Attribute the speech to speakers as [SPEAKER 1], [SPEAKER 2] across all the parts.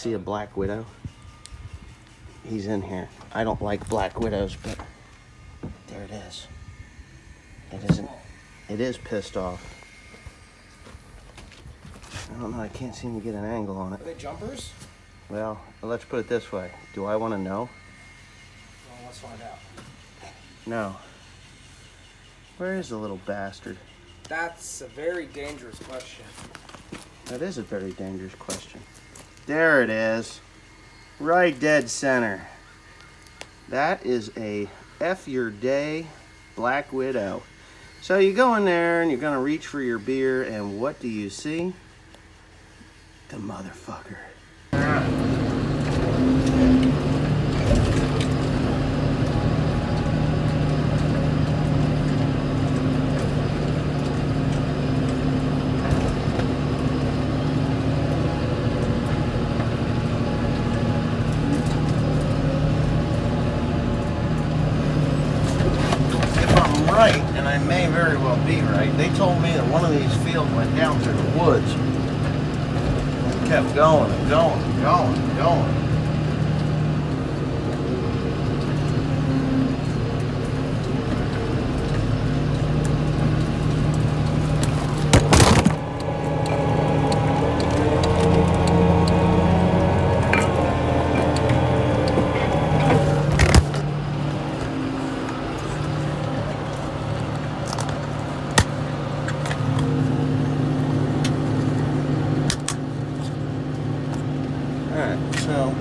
[SPEAKER 1] See a black widow? He's in here. I don't like black widows, but there it is. It is pissed off. I don't know, I can't seem to get an angle on it.
[SPEAKER 2] Are they jumpers?
[SPEAKER 1] Well, let's put it this way. Do I want to know?
[SPEAKER 2] Well, let's find out.
[SPEAKER 1] No. Where is the little bastard?
[SPEAKER 2] That's a very dangerous question.
[SPEAKER 1] That is a very dangerous question. There it is. Right dead center. That is a F your day black widow. So you go in there and you're gonna reach for your beer, and what do you see? The motherfucker. Right, and I may very well be right. They told me that one of these fields went down through the woods. It kept going and going and going and going. Alright, so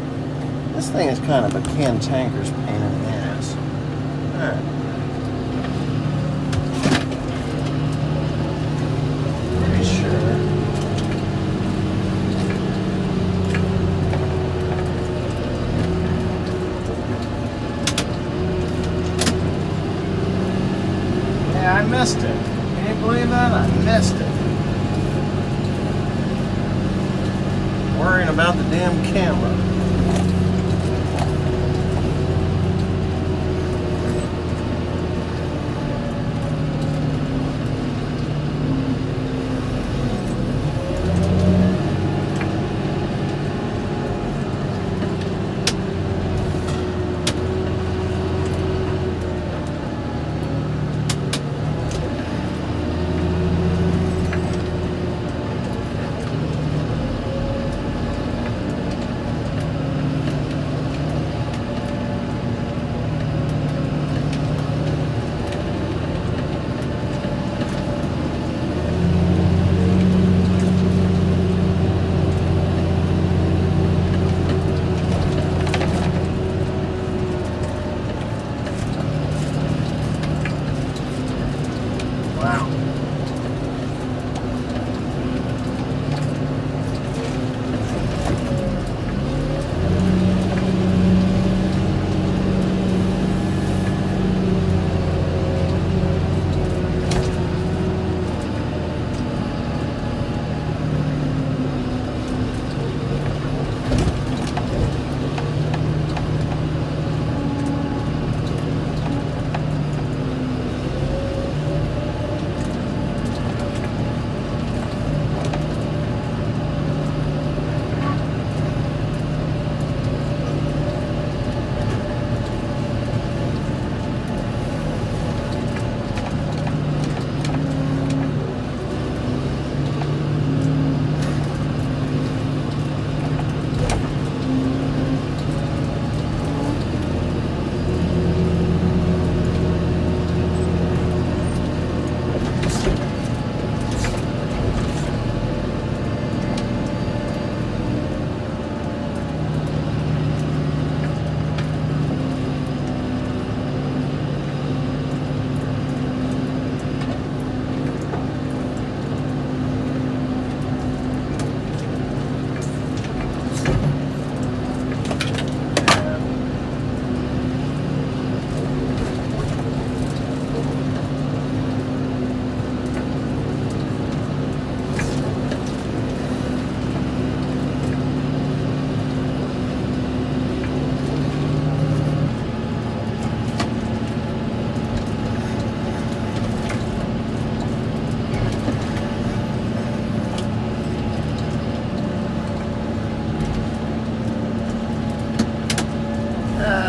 [SPEAKER 1] this thing is kind of a cantankerous pain in the ass. Alright. Pretty sure. Yeah, I missed it. Can you believe that? I missed it. Worrying about the damn camera.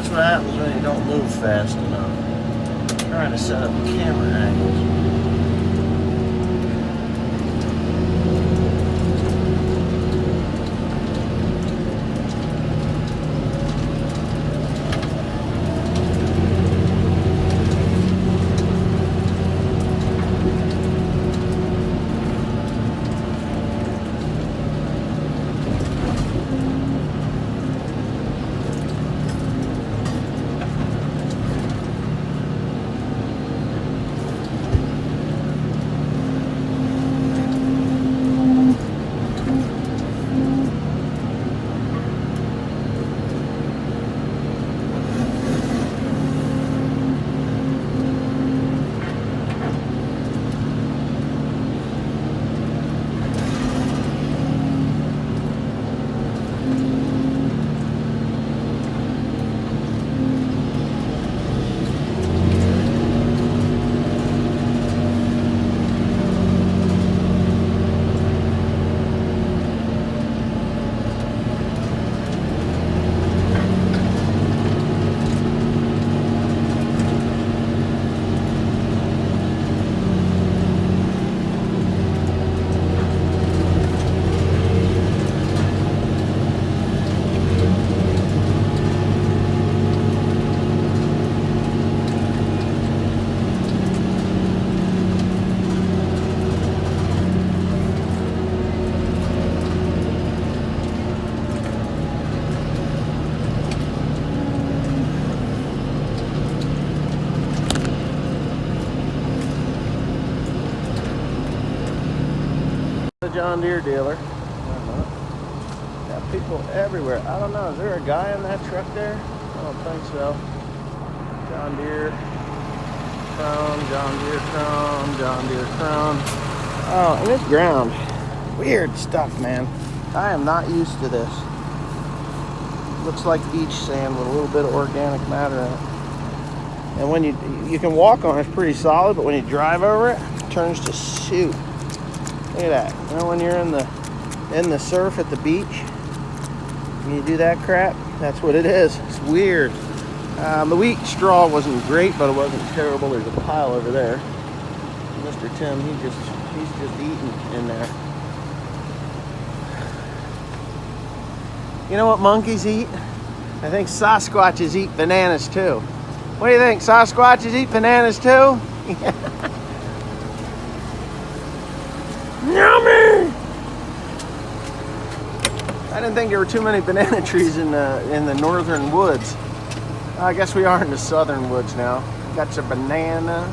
[SPEAKER 1] That's what happens when you don't move fast enough. I'm trying to set up camera angles. John Deere dealer. Got people everywhere. I don't know. Is there a guy in that truck there? I don't think so. John Deere Chrome, John Deere Chrome, John Deere Chrome. Oh, and this ground. Weird stuff, man. I am not used to this. Looks like beach sand with a little bit of organic matter in it. And when you can walk on it, it's pretty solid, but when you drive over it, it turns to soup. Look at that. You know when you're in the surf at the beach and you do that crap? That's what it is. It's weird. The wheat straw wasn't great, but it wasn't terrible. There's a pile over there. Mr. Tim, he's just eating in there. You know what monkeys eat? I think Sasquatches eat bananas too. What do you think? Sasquatches eat bananas too? Yummy! I didn't think there were too many banana trees in the northern woods. I guess we are in the southern woods now. Got your banana.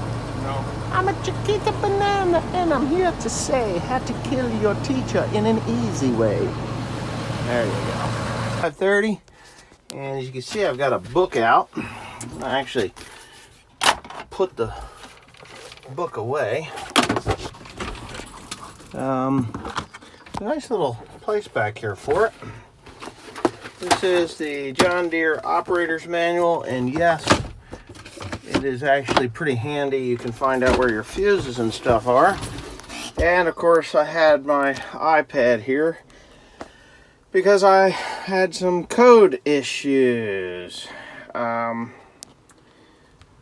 [SPEAKER 2] No.
[SPEAKER 1] I'm a Chiquita banana, and I'm here to say how to kill your teacher in an easy way. There you go. 5:30, and as you can see, I've got a book out. I actually put the book away. Nice little place back here for it. This is the John Deere Operator's Manual, and yes, it is actually pretty handy. You can find out where your fuses and stuff are. And of course, I had my iPad here because I had some code issues.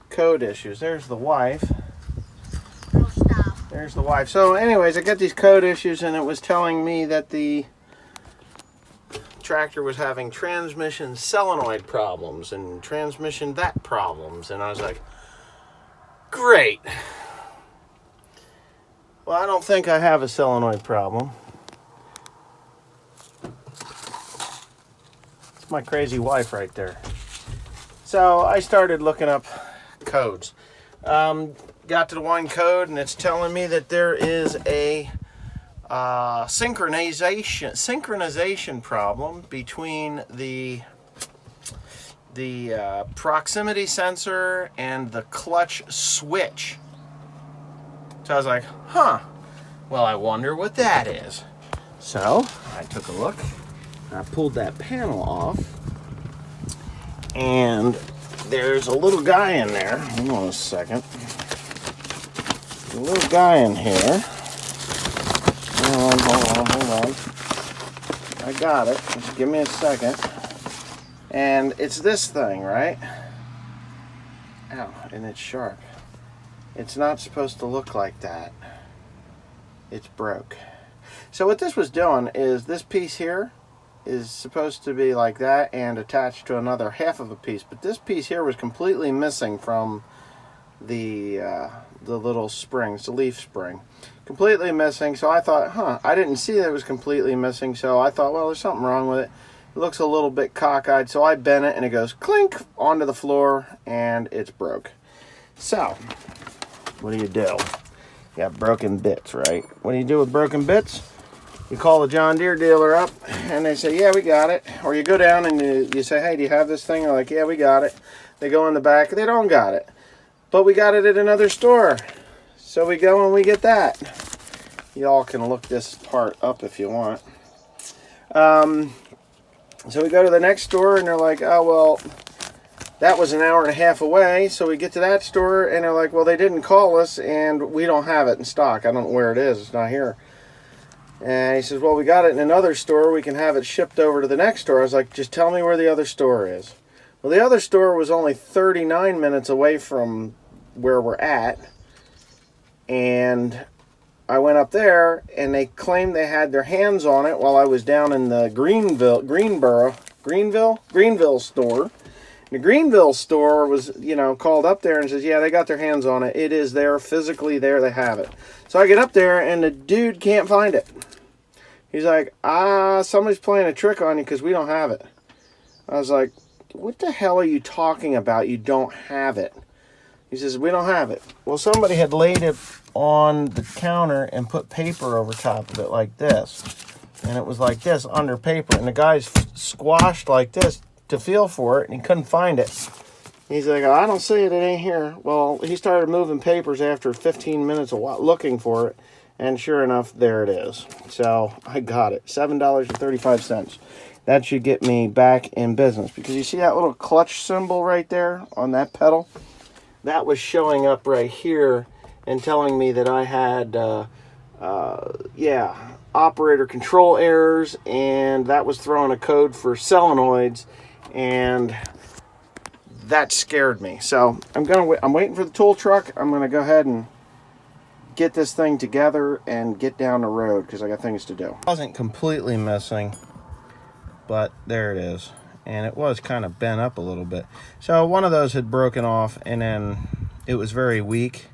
[SPEAKER 1] There's the wife. There's the wife. So anyways, I got these code issues, and it was telling me that the tractor was having transmission solenoid problems and transmission that problems. And I was like, great. Well, I don't think I have a solenoid problem. It's my crazy wife right there. So I started looking up codes. Got to the one code, and it's telling me that there is a synchronization problem between the proximity sensor and the clutch switch. So I was like, huh, well, I wonder what that is. So I took a look. I pulled that panel off, and there's a little guy in there. Hold on a second. A little guy in here. Hold on. I got it. Just give me a second. And it's this thing, right? Ow, and it's sharp. It's not supposed to look like that. It's broke. So what this was doing is this piece here is supposed to be like that and attached to another half of a piece, but this piece here was completely missing from the little springs, the leaf spring. Completely missing, so I thought, I didn't see that it was completely missing, so I thought, well, there's something wrong with it. It looks a little bit cockeyed, so I bent it and it goes clink onto the floor and it's broke. So, what do? You got broken bits, right? What do you do with broken bits? You call the John Deere dealer up and they say, yeah, we got it. Or you go down and you say, hey, do you have this thing? They're like, yeah, we got it. They go in the back, they don't got it. But we got it at another store. So we go and we get that. Y'all can look this part up if you want. So we go to the next store and they're like, oh, well, that was an hour and a half away. So we get to that store and they're like, well, they didn't call us and we don't have it in stock. I don't know where it is. It's not here. And he says, well, we got it in another store. We can have it shipped over to the next store. I was like, just tell me where the other store is. Well, the other store was only 39 minutes away from where we're at. And I went up there and they claimed they had their hands on it while I was down in the Greenville store. The Greenville store was, called up there and says, yeah, they got their hands on it. It is there, physically there, they have it. So I get up there and the dude can't find it. He's like, somebody's playing a trick on you because we don't have it. I was like, what the hell are you talking about? You don't have it. He says, we don't have it. Well, somebody had laid it on the counter and put paper over top of it like this. And it was like this under paper. And the guy's squashed like this to feel for it, and he couldn't find it. He's like, I don't see it, it ain't here. Well, he started moving papers after 15 minutes of looking for it, and sure enough, there it is. So I got it, $7.35. That should get me back in business, because you see that little clutch symbol right there on that pedal? That was showing up right here and telling me that I had, operator control errors, and that was throwing a code for solenoids. And that scared me. So I'm waiting for the tool truck. I'm gonna go ahead and get this thing together and get down the road because I got things to do. It wasn't completely missing, but there it is. And it was kind of bent up a little bit. So one of those had broken off, and then it was very weak,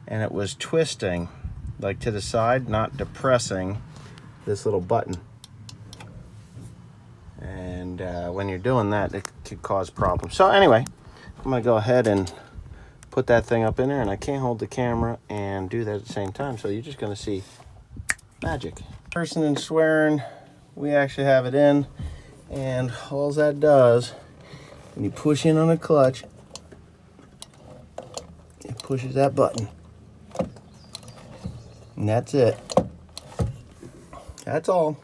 [SPEAKER 1] and it was twisting like to the side, not depressing this little button. And when you're doing that, it could cause problems. So anyway, I'm going to go ahead and put that thing up in there, and I can't hold the camera and do that at the same time. So you're just going to see magic. Cursing and swearing, we actually have it in. And all that does, when you push in on the clutch, it pushes that button. And that's it. That's all.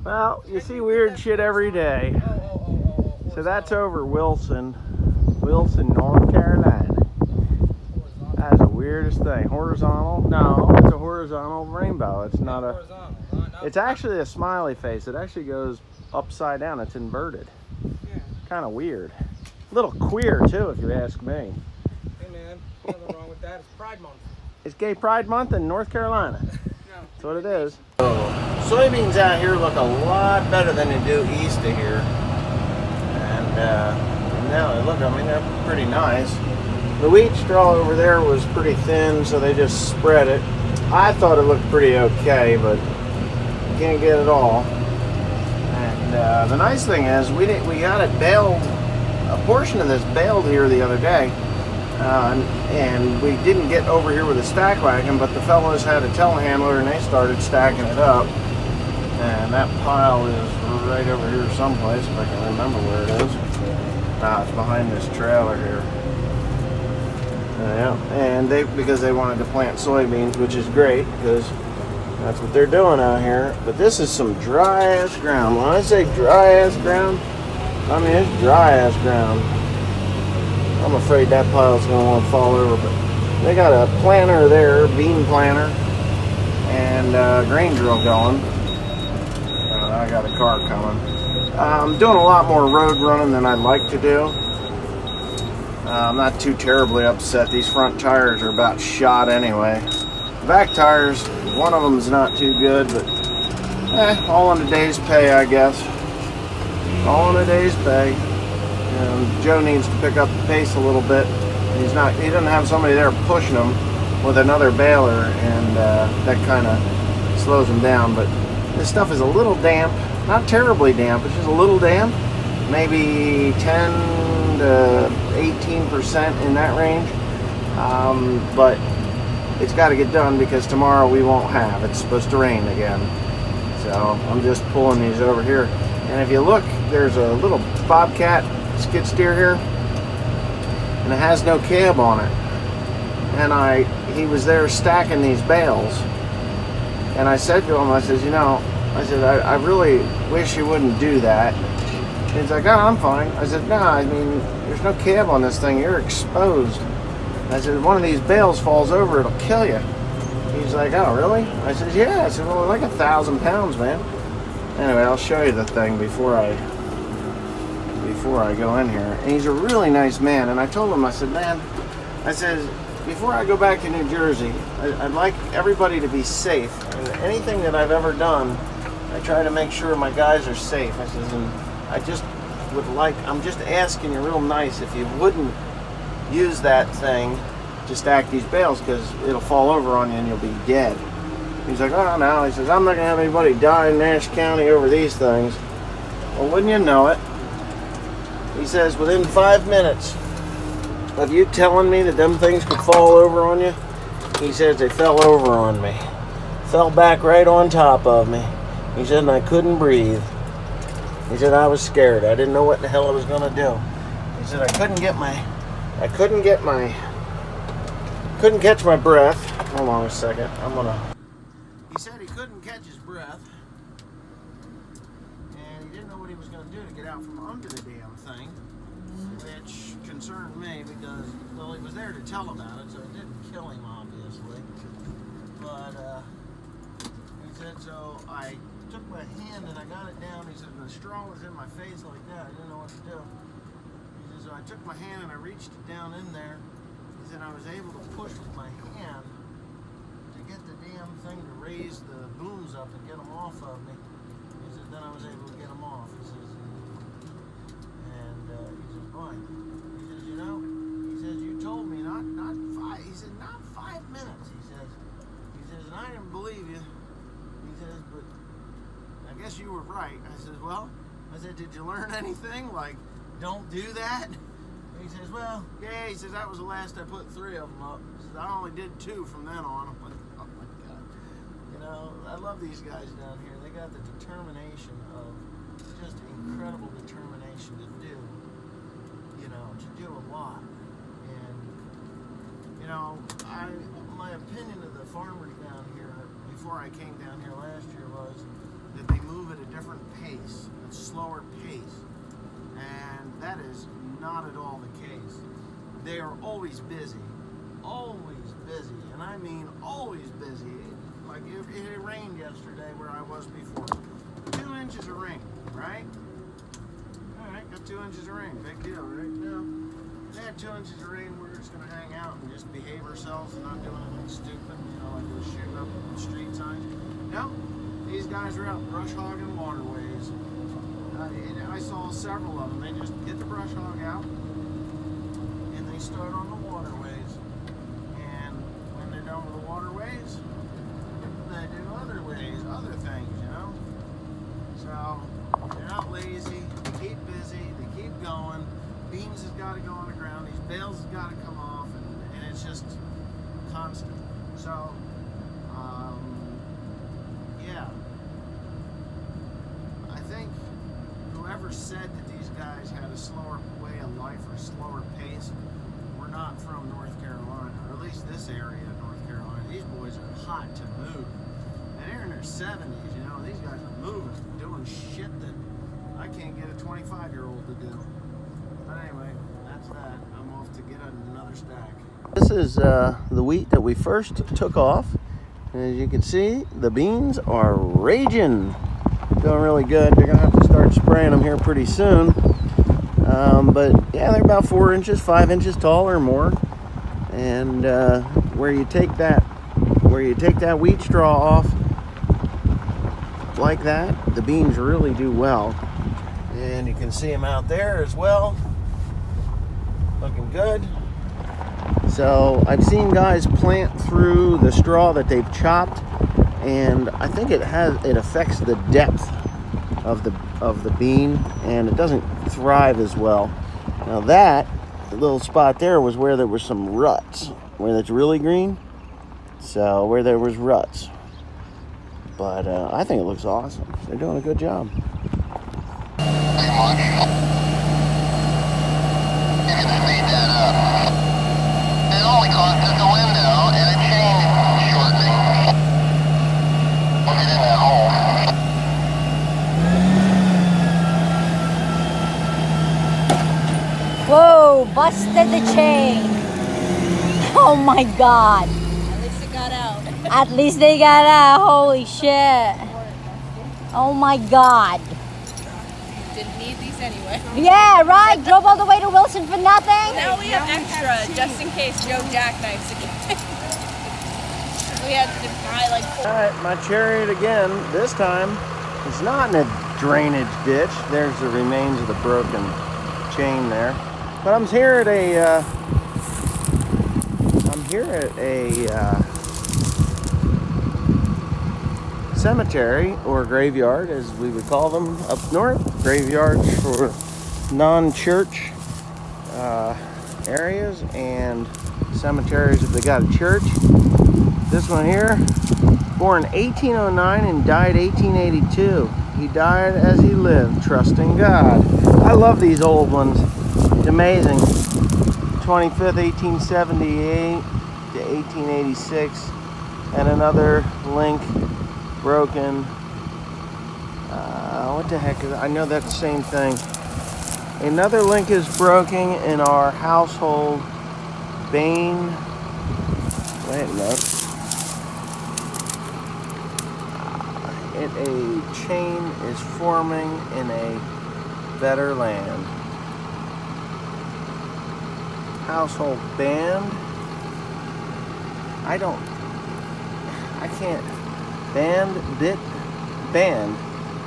[SPEAKER 1] Well, you see weird shit every day. So that's over Wilson, North Carolina. That's the weirdest thing. Horizontal? No, it's a horizontal rainbow. It's not a. It's actually a smiley face. It actually goes upside down. It's inverted. Kind of weird. A little queer too, if you ask me.
[SPEAKER 2] Hey man, nothing wrong with that. It's Pride Month.
[SPEAKER 1] It's Gay Pride Month in North Carolina. That's what it is. Soybeans out here look a lot better than they do east of here. And now they look, I mean, they're pretty nice. The wheat straw over there was pretty thin, so they just spread it. I thought it looked pretty okay, but you can't get it all. And the nice thing is, we got it baled, a portion of this baled here the other day. And we didn't get over here with a stack wagon, but the fellows had a telehandler and they started stacking it up. And that pile is right over here someplace, if I can remember where it is. It's behind this trailer here. Yeah, and because they wanted to plant soybeans, which is great, because that's what they're doing out here. But this is some dry ass ground. When I say dry ass ground, I mean it's dry ass ground. I'm afraid that pile's going to want to fall over, but they got a planter there, bean planter, and grain drill going. I got a car coming. I'm doing a lot more road running than I'd like to do. I'm not too terribly upset. These front tires are about shot anyway. Back tires, one of them's not too good, but all in a day's pay, I guess. All in a day's pay. And Joe needs to pick up the pace a little bit. He doesn't have somebody there pushing him with another baler, and that kind of slows him down. But this stuff is a little damp, not terribly damp, it's just a little damp, maybe 10 to 18% in that range. But it's got to get done because tomorrow we won't have. It's supposed to rain again. So I'm just pulling these over here. And if you look, there's a little Bobcat skid steer here, and it has no cab on it. And he was there stacking these bales, and I said to him, I said, I really wish you wouldn't do that. And he's like, oh, I'm fine. I said, no, I mean, there's no cab on this thing. You're exposed. I said, if one of these bales falls over, it'll kill you. He's like, oh, really? I said, yeah. I said, well, like 1,000 pounds, man. Anyway, I'll show you the thing before I go in here. And he's a really nice man. And I told him, I said, man, I said, before I go back to New Jersey, I'd like everybody to be safe. And anything that I've ever done, I try to make sure my guys are safe. I said, and I'm just asking you real nice if you wouldn't use that thing to stack these bales, because it'll fall over on you and you'll be dead. He's like, oh no. He says, I'm not gonna have anybody die in Nash County over these things. Well, wouldn't you know it? He says, within 5 minutes of you telling me that them things could fall over on you, he says they fell over on me. Fell back right on top of me. He said, and I couldn't breathe. He said, I was scared. I didn't know what the hell I was gonna do. He said, I couldn't catch my breath. Hold on a second. He said he couldn't catch his breath, and he didn't know what he was going to do to get out from under the damn thing, which concerned me because, well, he was there to tell about it, so it didn't kill him, obviously. But he said, so I took my hand and I got it down. He said, the straw was in my face like that. I didn't know what to do. He said, so I took my hand and I reached it down in there. He said, I was able to push with my hand to get the damn thing to raise the booms up and get them off of me. He said, then I was able to get them off. He says, he says, boy, he says, you told me not 5. He said, not 5 minutes. He says, and I didn't believe you. He says, but I guess you were right. I said, well, did you learn anything? Like, don't do that? He says, well, yeah. He says, that was the last I put 3 of them up. He says, I only did 2 from then on. I'm like, oh my God. You know, I love these guys down here. They got the determination of, just incredible determination to do a lot. And, my opinion of the farmers down here, before I came down here last year, was that they move at a different pace, a slower pace. And that is not at all the case. They are always busy, and I mean always busy. Like it rained yesterday where I was before. 2 inches of rain, right? All right, got 2 inches of rain, big deal, right? Now, they had 2 inches of rain. We're just gonna hang out and just behave ourselves and not do anything stupid, like just shooting up the street signs. No, these guys are out brush hogging waterways. I saw several of them. They just get the brush hog out and they start on the waterways. And when they're done with the waterways, they do other things, So they're not lazy. They keep busy. They keep going. Beams has got to go on the ground. These bales has got to come off, and it's just constant. So, yeah. I think whoever said that these guys had a slower way of life or a slower pace were not from North Carolina, or at least this area of North Carolina. These boys are hot to move. And they're in their 70s, these guys are moving, doing shit that I can't get a 25-year-old to do. But anyway, that's that. I'm off to get another stack. This is the wheat that we first took off. And as you can see, the beans are raging. doing really good. They're gonna have to start spraying them here pretty soon. But yeah, they're about 4 inches, 5 inches tall or more. And where you take that wheat straw off like that, the beans really do well. And you can see them out there as well, looking good. So I've seen guys plant through the straw that they've chopped, and I think it affects the depth of the bean, and it doesn't thrive as well. Now that little spot there was where there were some ruts, where it's really green. So where there was ruts, but I think it looks awesome. They're doing a good job.
[SPEAKER 3] Pretty much. You can speed that up. It only caused us a window and a chain shortening. We'll get in that hole.
[SPEAKER 4] Whoa, busted the chain. Oh my God.
[SPEAKER 5] At least it got out.
[SPEAKER 4] At least they got out. Holy shit. Oh my God.
[SPEAKER 5] Didn't need these anyway.
[SPEAKER 4] Yeah, right. Drove all the way to Wilson for nothing.
[SPEAKER 5] Now we have extra just in case Joe jackknifes again. We had to buy like 4.
[SPEAKER 1] All right, my chariot again. This time, it's not in a drainage ditch. There's the remains of the broken chain there. But I'm here at a cemetery or graveyard, as we would call them up north. Graveyards for non-church areas, and cemeteries if they got a church. This one here, born 1809 and died 1882. He died as he lived, trusting God. I love these old ones. It's amazing. 25th, 1878 to 1886, and another link broken. What the heck is it? I know that's the same thing. Another link is broken in our household bane. Wait a minute. A chain is forming in a better land. Household band. I can't. Band.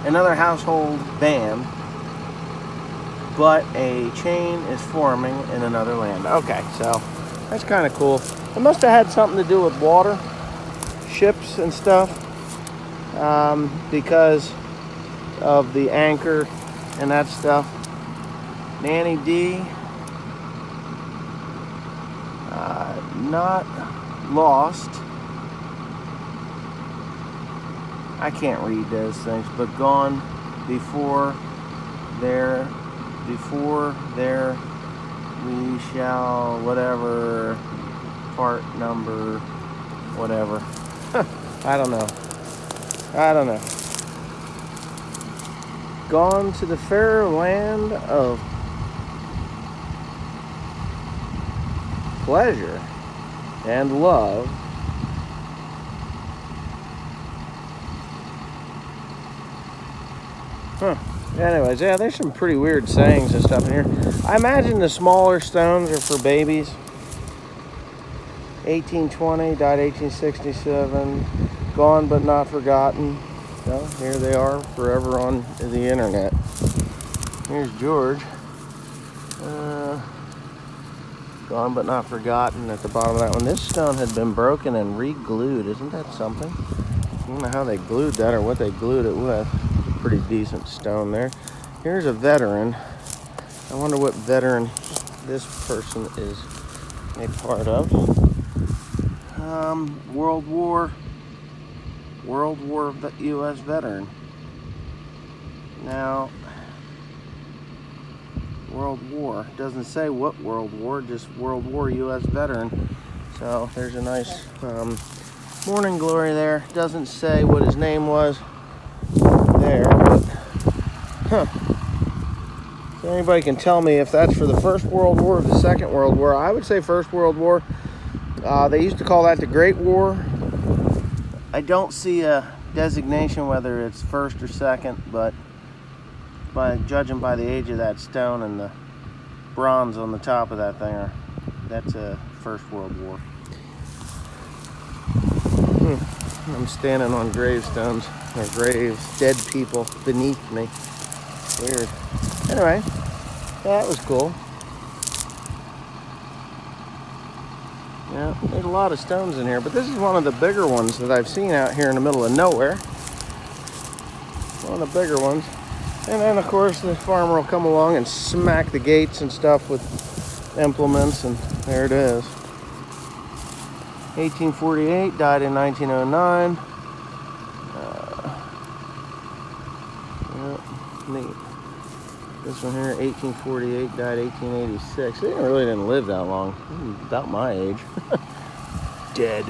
[SPEAKER 1] Another household band. But a chain is forming in another land. Okay, so that's kind of cool. It must have had something to do with water, ships and stuff, because of the anchor and that stuff. Nanny D, not lost. I can't read those things, but gone before there we shall, whatever, part number, whatever. I don't know. Gone to the fair land of pleasure and love. Anyways, yeah, there's some pretty weird sayings and stuff in here. I imagine the smaller stones are for babies. 1820, died 1867. Gone but not forgotten. Well, here they are, forever on the internet. Here's George. Gone but not forgotten at the bottom of that one. This stone had been broken and re-glued. Isn't that something? I don't know how they glued that or what they glued it with. Pretty decent stone there. Here's a veteran. I wonder what veteran this person is a part of. World War U.S. veteran. Now, World War. Doesn't say what World War, just World War U.S. veteran. So there's a nice morning glory there. Doesn't say what his name was there, but so anybody can tell me if that's for the First World War or the Second World War. I would say First World War. They used to call that the Great War. I don't see a designation whether it's first or second, but judging by the age of that stone and the bronze on the top of that thing, that's a First World War. I'm standing on gravestones, or graves, dead people beneath me. Weird. Anyway, that was cool. Yeah, there's a lot of stones in here, but this is one of the bigger ones that I've seen out here in the middle of nowhere. One of the bigger ones. And then, of course, the farmer will come along and smack the gates and stuff with implements, and there it is. 1848, died in 1909. Yeah, neat. This one here, 1848, died 1886. They really didn't live that long. About my age. Dead.